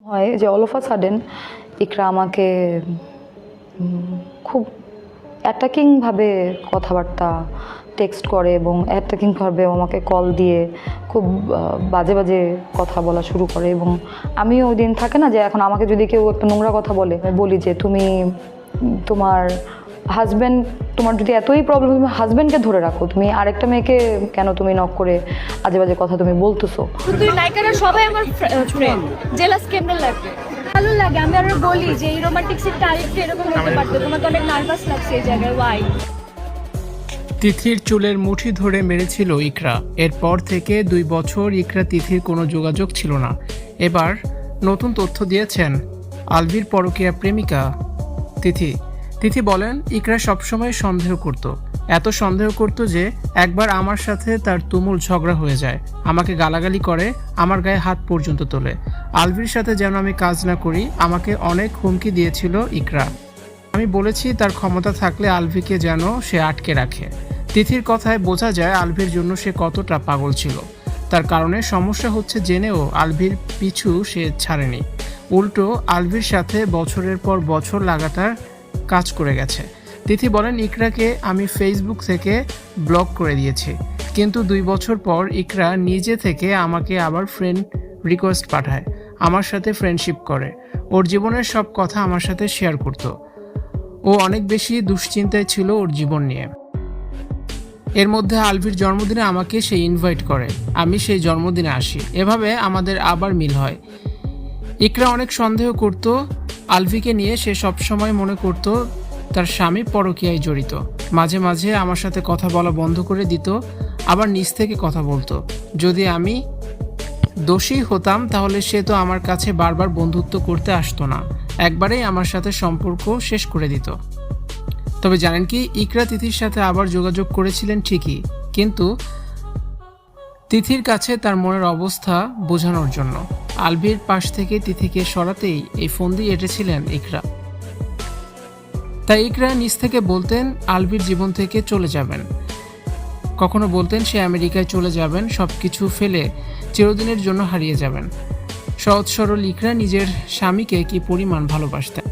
হয় যে all of a sudden ইকরা আমাকে খুব অ্যাটাকিংভাবে কথাবার্তা টেক্সট করে এবং অ্যাটাকিংভাবে আমাকে কল দিয়ে খুব বাজে বাজে কথা বলা শুরু করে। এবং আমিও ওই দিন থাকে না যে এখন আমাকে যদি কেউ একটা নোংরা কথা বলে, আমি বলি যে তুমি তোমার হাজব্যান্ড, তোমার যদি এতই প্রবলেম, তুমি হাজব্যান্ডকে ধরে রাখো, তুমি আরেকটা মেয়েকে কেন তুমি নক করে আজে বাজে কথা তুমি বলতেছো। তুই নায়িকারা সবাই আমার ফ্রেন্ড, জেলাস কেমন লাগে? ভালো লাগে। আমি আরো বলি যে এই রোমান্টিক সিনটা আরেকটু এরকম হতে পারতো, তোমাকে অনেক নার্ভাস লাগছে এই জায়গায়, ওয়াই? তিথির চুলের মুঠি ধরে মেরেছিল ইকরা। এরপর থেকে 2 বছর ইকরা তিথির কোনো যোগাযোগ ছিল না। এবার নতুন তথ্য দিয়েছেন আলভির পরকীয়া প্রেমিকা তিথি বলেন, ইকরা সবসময় সন্দেহ করত, এত সন্দেহ করত যে একবার আমার সাথে তার তুমুল ঝগড়া হয়ে যায়, আমাকে গালাগালি করে, আমার গায়ে হাত পর্যন্ত তোলে। আলভির সাথে যেন আমি কাজ না করি, আমাকে অনেক হুমকি দিয়েছিল ইকরা। আমি বলেছি তার ক্ষমতা থাকলে আলভিকে যেন সে আটকে রাখে। তিথির কথায় বোঝা যায় আলভির জন্য সে কতটা পাগল ছিল। তার কারণে সমস্যা হচ্ছে জেনেও আলভির পিছু সে ছাড়েনি, উল্টো আলভির সাথে বছরের পর বছর লাগাতার কাজ করে গেছে। তিথি বলেন, ইকরাকে আমি ফেসবুক থেকে ব্লক করে দিয়েছি, কিন্তু 2 বছর পর ইকরা নিজে থেকে আমাকে আবার ফ্রেন্ড রিকোয়েস্ট পাঠায়, আমার সাথে ফ্রেন্ডশিপ করে, ওর জীবনের সব কথা আমার সাথে শেয়ার করত। ও অনেক বেশি দুশ্চিন্তায় ছিল ওর জীবন নিয়ে। এর মধ্যে আলভির জন্মদিনে আমাকে সে ইনভাইট করে, আমি সেই জন্মদিনে আসি, এভাবে আমাদের আবার মিল হয়। ইকরা অনেক সন্দেহ করত আলভিকে নিয়ে, সে সবসময় মনে করত তার স্বামী পরকীয়ায় জড়িত। মাঝে মাঝে আমার সাথে কথা বলা বন্ধ করে দিত, আবার নিজ থেকে কথা বলতো। যদি আমি দোষী হতাম তাহলে সে তো আমার কাছে বারবার বন্ধুত্ব করতে আসতো না, একবারেই আমার সাথে সম্পর্ক শেষ করে দিত। তবে জানেন কি, ইকরা তিথির সাথে আবার যোগাযোগ করেছিলেন ঠিকই, কিন্তু তিথির কাছে তার মনের অবস্থা বোঝানোর জন্য। আলভির পাশ থেকে তিথিকে সরাতেই এই ফন্দি এঁটেছিলেন ইকরা। তাই ইকরা নিজ থেকে বলতেন আলভির জীবন থেকে চলে যাবেন, কখনো বলতেন সে আমেরিকায় চলে যাবেন, সবকিছু ফেলে চিরদিনের জন্য হারিয়ে যাবেন। সহজ সরল ইকরা নিজের স্বামীকে কি পরিমাণ ভালোবাসতেন।